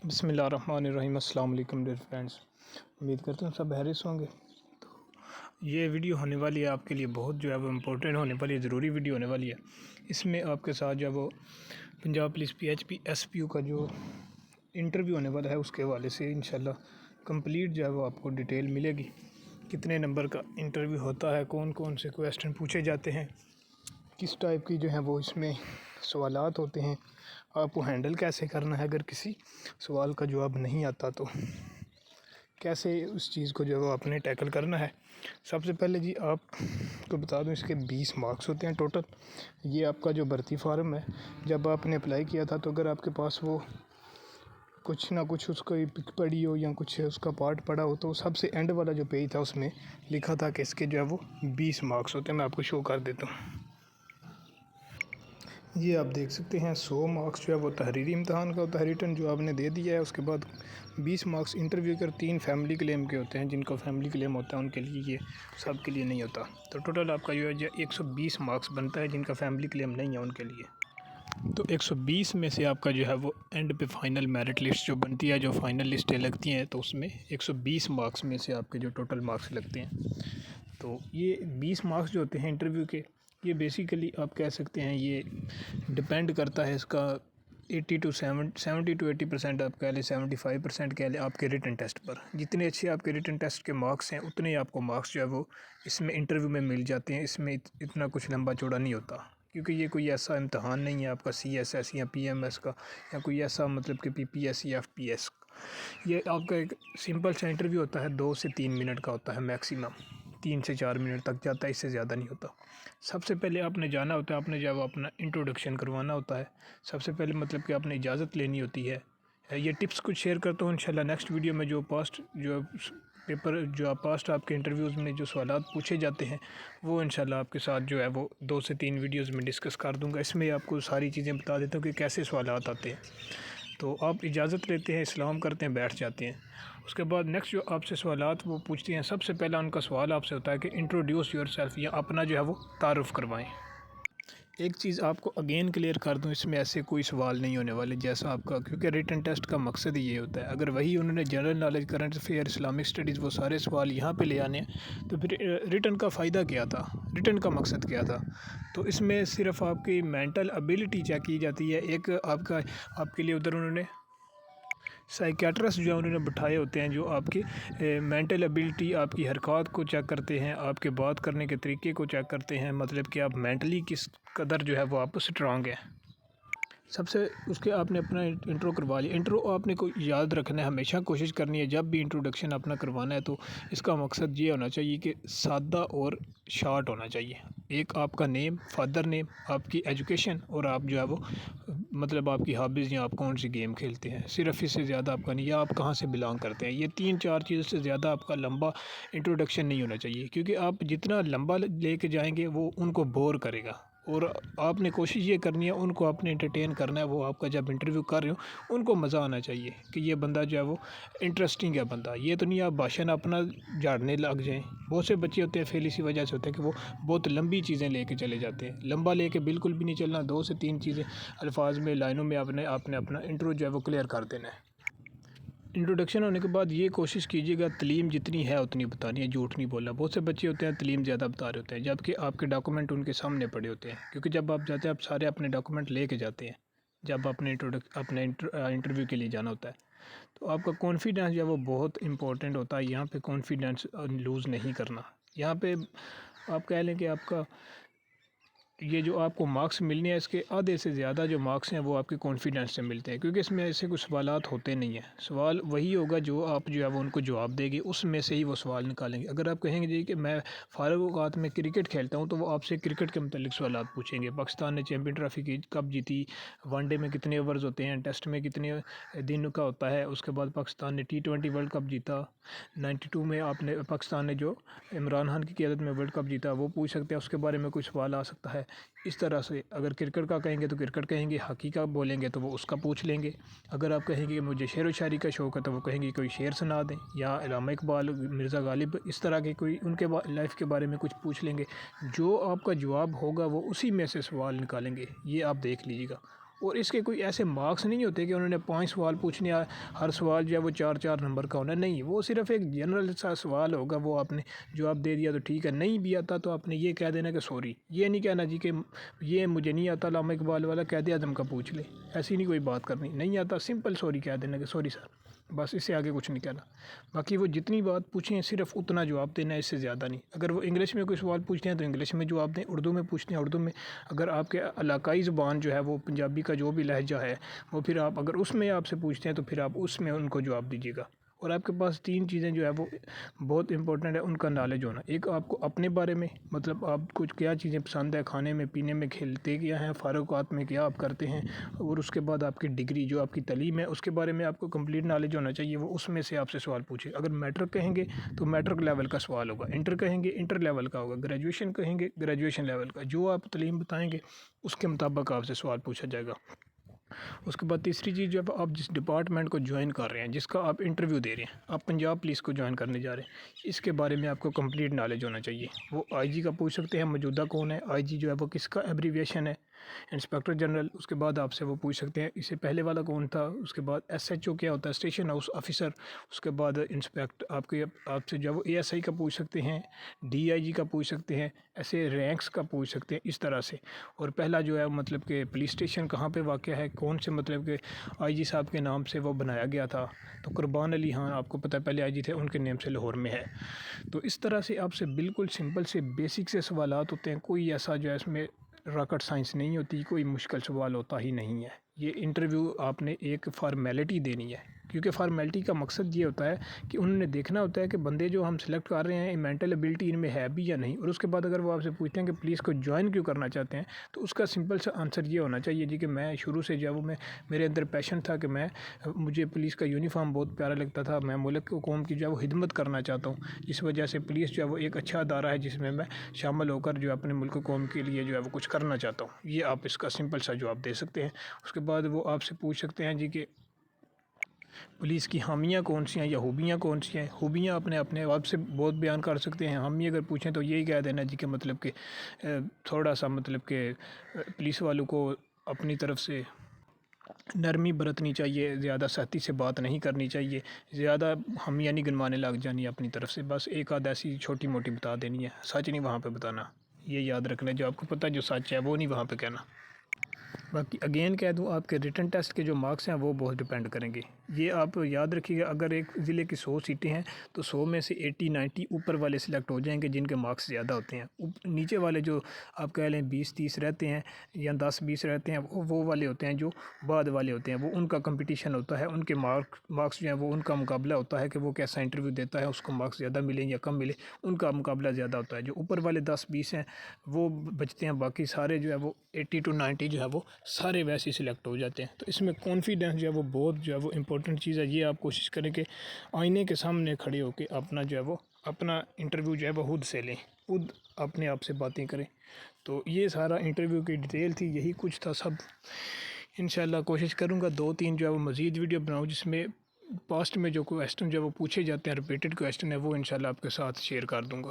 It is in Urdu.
بسم اللہ الرحمن الرحیم۔ السلام علیکم ڈیئر فرینڈس، امید کرتا ہوں سب خیریت ہوں گے۔ تو یہ ویڈیو ہونے والی ہے آپ کے لیے بہت جو ہے وہ امپورٹنٹ ہونے والی ہے، ضروری ویڈیو ہونے والی ہے۔ اس میں آپ کے ساتھ جو ہے وہ پنجاب پولیس PHP/SPO کا جو انٹرویو ہونے والا ہے اس کے حوالے سے انشاءاللہ کمپلیٹ جو ہے وہ آپ کو ڈیٹیل ملے گی۔ کتنے نمبر کا انٹرویو ہوتا ہے، کون کون سے کویسچن پوچھے جاتے ہیں، کس ٹائپ کی جو ہے وہ اس میں سوالات ہوتے ہیں، آپ کو ہینڈل کیسے کرنا ہے اگر کسی سوال کا جواب نہیں آتا تو کیسے اس چیز کو جو ہے وہ آپ نے ٹیکل کرنا ہے۔ سب سے پہلے جی آپ کو بتا دوں اس کے 20 مارکس ہوتے ہیں ٹوٹل۔ یہ آپ کا جو بھرتی فارم ہے، جب آپ نے اپلائی کیا تھا تو اگر آپ کے پاس وہ کچھ نہ کچھ اس کو پک پڑی ہو یا کچھ اس کا پارٹ پڑا ہو تو سب سے اینڈ والا جو پیج تھا اس میں لکھا تھا کہ اس کے جو ہے وہ 20 مارکس ہوتے ہیں۔ میں آپ کو شو کر دیتا ہوں، یہ آپ دیکھ سکتے ہیں 100 مارکس جو ہے وہ تحریری امتحان کا ہوتا ہے، ریٹن جو آپ نے دے دیا ہے۔ اس کے بعد 20 مارکس انٹرویو کر 3 فیملی کلیم کے ہوتے ہیں، جن کا فیملی کلیم ہوتا ہے ان کے لیے، یہ سب کے لیے نہیں ہوتا۔ تو ٹوٹل آپ کا جو ہے 120 مارکس بنتا ہے، جن کا فیملی کلیم نہیں ہے ان کے لیے۔ تو 120 میں سے آپ کا جو ہے وہ اینڈ پہ فائنل میرٹ لسٹ جو بنتی ہے، جو فائنل لسٹیں لگتی ہیں، تو اس میں 120 مارکس میں سے آپ کے جو ٹوٹل مارکس لگتے ہیں۔ تو یہ 20 مارکس جو ہوتے ہیں انٹرویو کے، یہ بیسیکلی آپ کہہ سکتے ہیں یہ ڈپینڈ کرتا ہے اس کا 70-80% آپ کہہ لیں، 75% کہہ لیں آپ کے ریٹن ٹیسٹ پر۔ جتنے اچھے آپ کے ریٹن ٹیسٹ کے مارکس ہیں اتنے ہی آپ کو مارکس جو ہے وہ اس میں انٹرویو میں مل جاتے ہیں۔ اس میں اتنا کچھ لمبا چوڑا نہیں ہوتا، کیونکہ یہ کوئی ایسا امتحان نہیں ہے آپ کا CSS یا PMS کا، یا کوئی ایسا مطلب کہ PPS یا FPS۔ یہ آپ کا ایک سمپل سا انٹرویو ہوتا ہے، 2 سے 3 منٹ کا ہوتا ہے میکسیمم، 3 سے 4 منٹ تک جاتا ہے، اس سے زیادہ نہیں ہوتا۔ سب سے پہلے آپ نے جانا ہوتا ہے، آپ نے جو ہے وہ اپنا انٹروڈکشن کروانا ہوتا ہے۔ سب سے پہلے مطلب کہ آپ نے اجازت لینی ہوتی ہے۔ یہ ٹپس کچھ شیئر کرتا ہوں انشاءاللہ نیکسٹ ویڈیو میں، جو پیپر جو پاسٹ آپ کے انٹرویوز میں جو سوالات پوچھے جاتے ہیں وہ انشاءاللہ آپ کے ساتھ جو ہے وہ 2 سے 3 ویڈیوز میں ڈسکس کر دوں گا۔ اس میں آپ کو ساری چیزیں بتا دیتا ہوں کہ کیسے سوالات آتے ہیں۔ تو آپ اجازت لیتے ہیں، اسلام کرتے ہیں، بیٹھ جاتے ہیں۔ اس کے بعد نیکسٹ جو آپ سے سوالات وہ پوچھتے ہیں، سب سے پہلا ان کا سوال آپ سے ہوتا ہے کہ انٹروڈیوس یور سیلف، یا اپنا جو ہے وہ تعارف کروائیں۔ ایک چیز آپ کو اگین کلیئر کر دوں، اس میں ایسے کوئی سوال نہیں ہونے والے جیسا آپ کا، کیونکہ ریٹن ٹیسٹ کا مقصد ہی یہ ہوتا ہے۔ اگر وہی انہوں نے general knowledge, current affair, Islamic studies وہ سارے سوال یہاں پہ لے آنے ہیں تو پھر ریٹن کا فائدہ کیا تھا، ریٹن کا مقصد کیا تھا؟ تو اس میں صرف آپ کی مینٹل ابیلٹی چیک کی جاتی ہے۔ ایک آپ کے لیے ادھر انہوں نے سائیکیٹرسٹ جو انہوں نے بٹھائے ہوتے ہیں، جو آپ کی مینٹل ابیلٹی، آپ کی حرکات کو چیک کرتے ہیں، آپ کے بات کرنے کے طریقے کو چیک کرتے ہیں، مطلب کہ آپ مینٹلی کس قدر جو ہے وہ آپ اسٹرانگ ہیں۔ سب سے اس کے آپ نے اپنا انٹرو کروا لیا۔ انٹرو آپ نے کو یاد رکھنا ہے، ہمیشہ کوشش کرنی ہے جب بھی انٹروڈکشن اپنا کروانا ہے تو اس کا مقصد یہ ہونا چاہیے کہ سادہ اور شارٹ ہونا چاہیے۔ ایک آپ کا نیم، فادر نیم، آپ کی ایجوکیشن، اور آپ جو ہے وہ مطلب آپ کی ہابیز، یا آپ کون سی گیم کھیلتے ہیں، صرف اس سے زیادہ آپ کا نہیں، یا آپ کہاں سے بلانگ کرتے ہیں۔ یہ 3-4 چیزوں سے زیادہ آپ کا لمبا انٹروڈکشن نہیں ہونا چاہیے، کیونکہ آپ جتنا لمبا لے کے جائیں گے وہ ان کو بور کرے گا، اور آپ نے کوشش یہ کرنی ہے ان کو آپ نے انٹرٹین کرنا ہے۔ وہ آپ کا جب انٹرویو کر رہے ہو ان کو مزہ آنا چاہیے کہ یہ بندہ جو ہے وہ انٹرسٹنگ ہے بندہ، یہ تو نہیں آپ بھاشن اپنا جھاڑنے لگ جائیں۔ بہت سے بچے ہوتے ہیں فیل اسی وجہ سے ہوتے ہیں کہ وہ بہت لمبی چیزیں لے کے چلے جاتے ہیں۔ لمبا لے کے بالکل بھی نہیں چلنا، 2 سے 3 چیزیں الفاظ میں، لائنوں میں آپ نے اپنا انٹرو جو ہے وہ کلیئر کر دینا ہے۔ انٹروڈکشن ہونے کے بعد یہ کوشش کیجیے گا تعلیم جتنی ہے اتنی بتانی ہے، جھوٹ نہیں بولنا۔ بہت سے بچے ہوتے ہیں تعلیم زیادہ بتا رہے ہوتے ہیں، جبکہ آپ کے ڈاکومنٹ ان کے سامنے پڑے ہوتے ہیں، کیونکہ جب آپ جاتے ہیں آپ سارے اپنے ڈاکومنٹ لے کے جاتے ہیں جب اپنے انٹرویو کے لیے جانا ہوتا ہے۔ تو آپ کا کانفیڈنس جو ہے وہ بہت امپورٹنٹ ہوتا ہے، یہاں پہ کانفیڈنس لوز نہیں کرنا۔ یہاں پہ آپ کہہ لیں کہ آپ کا یہ جو آپ کو مارکس ملنے ہیں، اس کے آدھے سے زیادہ جو مارکس ہیں وہ آپ کے کانفیڈنس سے ملتے ہیں، کیونکہ اس میں ایسے کوئی سوالات ہوتے نہیں ہیں۔ سوال وہی ہوگا جو آپ جو ہے وہ ان کو جواب دے گی، اس میں سے ہی وہ سوال نکالیں گے۔ اگر آپ کہیں گے جی کہ میں فارغ اوقات میں کرکٹ کھیلتا ہوں، تو وہ آپ سے کرکٹ کے متعلق سوالات پوچھیں گے۔ پاکستان نے چیمپئن ٹرافی کب جیتی، ون ڈے میں کتنے اوورز ہوتے ہیں، ٹیسٹ میں کتنے دن کا ہوتا ہے، اس کے بعد پاکستان نے T20 ورلڈ کپ جیتا 92 میں، پاکستان نے جو عمران خان کی قیادت میں ورلڈ کپ جیتا، وہ پوچھ سکتے ہیں، اس کے بارے میں کوئی سوال آ سکتا ہے۔ اس طرح سے اگر کرکٹ کا کہیں گے تو کرکٹ کہیں گے، ہاکی کا بولیں گے تو وہ اس کا پوچھ لیں گے۔ اگر آپ کہیں گے کہ مجھے شعر و شاعری کا شوق ہے تو وہ کہیں گے کوئی شعر سنا دیں، یا علامہ اقبال، مرزا غالب، اس طرح کے کوئی ان کے لائف کے بارے میں کچھ پوچھ لیں گے۔ جو آپ کا جواب ہوگا وہ اسی میں سے سوال نکالیں گے، یہ آپ دیکھ لیجیے گا۔ اور اس کے کوئی ایسے مارکس نہیں ہوتے کہ انہوں نے 5 سوال پوچھنے، ہر سوال جو ہے وہ 4 نمبر کا ہونا، نہیں، وہ صرف ایک جنرل سا سوال ہوگا، وہ آپ نے جواب دے دیا تو ٹھیک ہے، نہیں بھی آتا تو آپ نے یہ کہہ دینا کہ سوری، یہ نہیں کہنا جی کہ یہ مجھے نہیں آتا، علامہ اقبال والا قائد اعظم کا پوچھ لے، ایسی نہیں کوئی بات کرنی، نہیں آتا سمپل سوری کہہ دینا کہ سوری سر، بس اس سے آگے کچھ نہیں کہنا۔ باقی وہ جتنی بات پوچھیں صرف اتنا جواب دینا ہے، اس سے زیادہ نہیں۔ اگر وہ انگلش میں کوئی سوال پوچھتے ہیں تو انگلش میں جواب دیں، اردو میں پوچھتے ہیں اردو میں، اگر آپ کے علاقائی زبان جو ہے وہ پنجابی کا جو بھی لہجہ ہے وہ پھر آپ اگر اس میں آپ سے پوچھتے ہیں تو پھر آپ اس میں ان کو جواب دیجیے گا۔ اور آپ کے پاس 3 چیزیں جو ہے وہ بہت امپورٹنٹ ہے ان کا نالج ہونا، ایک آپ کو اپنے بارے میں، مطلب آپ کچھ کیا چیزیں پسند ہے، کھانے میں پینے میں، کھیلتے کیا ہیں، فارغ اوقات میں کیا آپ کرتے ہیں، اور اس کے بعد آپ کی ڈگری جو آپ کی تعلیم ہے اس کے بارے میں آپ کو کمپلیٹ نالج ہونا چاہیے، وہ اس میں سے آپ سے سوال پوچھے۔ اگر میٹرک کہیں گے تو میٹرک لیول کا سوال ہوگا، انٹر کہیں گے انٹر لیول کا ہوگا، گریجویشن کہیں گے گریجویشن لیول کا، جو آپ تعلیم بتائیں گے اس کے مطابق آپ سے سوال پوچھا جائے گا۔ اس کے بعد تیسری چیز جو ہے، آپ جس ڈپارٹمنٹ کو جوائن کر رہے ہیں، جس کا آپ انٹرویو دے رہے ہیں، آپ پنجاب پولیس کو جوائن کرنے جا رہے ہیں، اس کے بارے میں آپ کو کمپلیٹ نالج ہونا چاہیے۔ وہ آئی جی کا پوچھ سکتے ہیں، موجودہ کون ہے آئی جی جو ہے وہ کس کا ایبریویشن ہے، انسپیکٹر جنرل، اس کے بعد آپ سے وہ پوچھ سکتے ہیں اس سے پہلے والا کون تھا، اس کے بعد ایس ایچ او کیا ہوتا ہے، اسٹیشن ہاؤس آفیسر، اس کے بعد آپ سے جو ہے وہ اے ایس آئی کا پوچھ سکتے ہیں، ڈی آئی جی کا پوچھ سکتے ہیں، ایسے رینکس کا پوچھ سکتے ہیں اس طرح سے۔ اور پہلا جو ہے مطلب کہ پولیس اسٹیشن کہاں پہ واقع ہے، کون سے مطلب کہ آئی جی صاحب کے نام سے وہ بنایا گیا تھا، تو قربان علی خان آپ کو پتہ ہے پہلے آئی جی تھے، ان کے نیم سے لاہور میں ہے۔ تو اس طرح سے آپ سے بالکل سمپل سے بیسک سے سوالات ہوتے ہیں، کوئی ایسا جو ہے اس میں راکٹ سائنس نہیں ہوتی، کوئی مشکل سوال ہوتا ہی نہیں ہے۔ یہ انٹرویو آپ نے ایک فارمیلٹی دینی ہے، کیونکہ فارمیلٹی کا مقصد یہ ہوتا ہے کہ انہوں نے دیکھنا ہوتا ہے کہ بندے جو ہم سلیکٹ کر رہے ہیں مینٹل ایبلٹی ان میں ہے بھی یا نہیں، اور اس کے بعد اگر وہ آپ سے پوچھتے ہیں کہ پولیس کو جوائن کیوں کرنا چاہتے ہیں تو اس کا سمپل سا آنسر یہ ہونا چاہیے جی کہ میں شروع سے جو ہے وہ میرے اندر پیشن تھا کہ مجھے پولیس کا یونیفارم بہت پیارا لگتا تھا، میں ملک و قوم کی جو ہے وہ خدمت کرنا چاہتا ہوں، اس وجہ سے پولیس جو ہے وہ ایک اچھا ادارہ ہے جس میں شامل ہو کر جو اپنے ملک و قوم کے لیے جو ہے وہ کچھ کرنا چاہتا ہوں۔ یہ آپ اس کا سمپل سا جواب دے سکتے ہیں۔ اس کے بعد وہ آپ سے پوچھ سکتے ہیں جی کہ پولیس کی خامیاں کون سی ہیں یا خوبیاں کون سی ہیں۔ خوبیاں اپنے آپ سے بہت بیان کر سکتے ہیں، خامی اگر پوچھیں تو یہی کہہ دینا جی کہ مطلب کہ تھوڑا سا مطلب کہ پولیس والوں کو اپنی طرف سے نرمی برتنی چاہیے، زیادہ سختی سے بات نہیں کرنی چاہیے، زیادہ خامیاں نہیں گنوانے لگ جانی اپنی طرف سے، بس ایک آدھ ایسی چھوٹی موٹی بتا دینی ہے، سچ نہیں وہاں پہ بتانا، یہ یاد رکھنا، جو آپ کو پتہ جو سچ ہے وہ نہیں وہاں پہ کہنا۔ باقی اگین کہہ دوں، آپ کے ریٹن ٹیسٹ کے جو مارکس ہیں وہ بہت ڈپینڈ کریں گے، یہ آپ یاد رکھیے گا۔ اگر ایک ضلع کی 100 سیٹیں ہیں تو 100 میں سے 80-90 اوپر والے سلیکٹ ہو جائیں گے جن کے مارکس زیادہ ہوتے ہیں، نیچے والے جو آپ کہہ لیں 20-30 رہتے ہیں یا 10-20 رہتے ہیں، وہ والے ہوتے ہیں جو بعد والے ہوتے ہیں، وہ ان کا کمپٹیشن ہوتا ہے، ان کے مارکس جو ہیں وہ ان کا مقابلہ ہوتا ہے کہ وہ کیسا انٹرویو دیتا ہے، اس کو مارکس زیادہ ملیں یا کم ملے، ان کا مقابلہ زیادہ ہوتا ہے۔ جو اوپر والے 10-20 ہیں وہ بچتے ہیں، باقی سارے جو ہے وہ 80-90 جو ہے وہ سارے ویسے سلیکٹ ہو جاتے ہیں۔ تو اس میں کانفیڈنس جو ہے وہ بہت جو ہے وہ امپورٹنٹ چیز ہے، یہ آپ کوشش کریں کہ آئینے کے سامنے کھڑے ہو کے اپنا جو ہے وہ اپنا انٹرویو جو ہے وہ خود سے لیں، خود اپنے آپ سے باتیں کریں۔ تو یہ سارا انٹرویو کی ڈیٹیل تھی، یہی کچھ تھا سب۔ انشاءاللہ کوشش کروں گا 2-3 جو ہے وہ مزید ویڈیو بناؤں جس میں پاسٹ میں جو کویسچن جو ہے وہ پوچھے جاتے ہیں، ریپیٹڈ کویسچن ہے، وہ انشاءاللہ آپ کے ساتھ شیئر کر دوں گا۔